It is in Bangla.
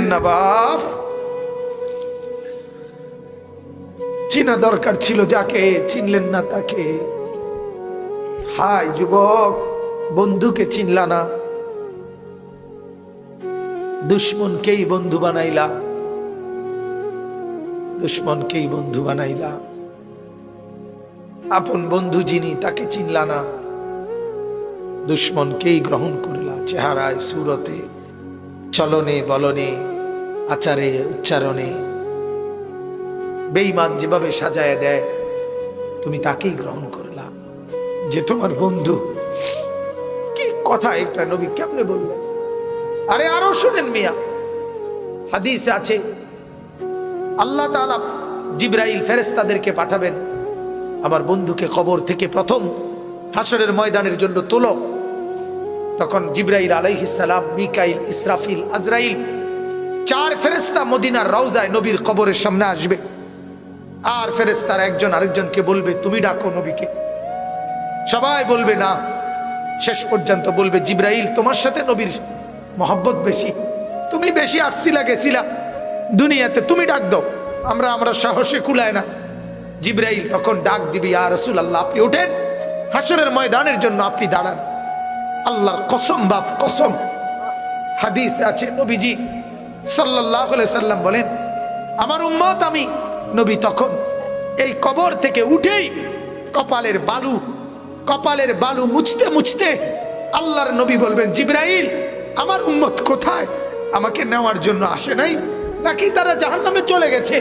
না বাপ, চিনা দরকার ছিল যাকে, চিনলেন না তাকে। হাই যুবক, বন্ধুকে চিনলা না, দুশ্মনকেই বন্ধু বানাইলা, দুশ্মনকেই বন্ধু বানাইলা। আপন বন্ধু যিনি তাকে চিনলা না, দুশ্মনকেই গ্রহণ করলা। চেহারায়, সুরতে, চলনে বলনে, আচারে উচ্চারণে বেঈমান যেভাবে সাজায় দেয়, তুমি তাকেই গ্রহণ করলা যে তোমার বন্ধু। কি কথা এটা নবী কেমনে বললেন? আরে আরো শুনেন মিয়া, হাদিসে আছে আল্লাহ তাআলা জিবরাইল ফেরেশতাদেরকে পাঠাবেন, আমার বন্ধুকে কবর থেকে প্রথম হাসরের ময়দানের জন্য তোলো। তখন জিবরাইল আলাইহিস সালাম, মিকাইল, ইসরাফিল, আজরাইল, 4 ফেরেশতা মদিনার রওজায় নবীর কবরের সামনে আসবে। আর ফেরেশতারা একজন আরেকজনকে বলবে, তুমি ডাকো নবীকে। সবাই বলবে না। শেষ পর্যন্ত বলবে, জিবরাইল তোমার সাথে নবীর মহব্বত বেশি, তুমি বেশি আসছিলা গেছিলা দুনিয়াতে, তুমি ডাক দাও, আমরা সাহসে কুলায় না। জিবরাইল তখন ডাক দিবে, ইয়া রাসূলুল্লাহ আপনি ওঠেন, হাসরের ময়দানের জন্য আপনি দাঁড়ান। আল্লাহর কসম বাপ কসম, হাদিসে আছে নবীজি সাল্লাল্লাহু আলাইহি সাল্লাম বলেন, আমার উম্মত আমি নবী তখন এই কবর থেকে উঠেই কপালের বালু মুছতে মুছতে আল্লাহর নবী বলবেন, জিবরাইল আমার উম্মত কোথায়? আমাকে নেওয়ার জন্য আসে নাই নাকি তারা জাহান্নামে চলে গেছে?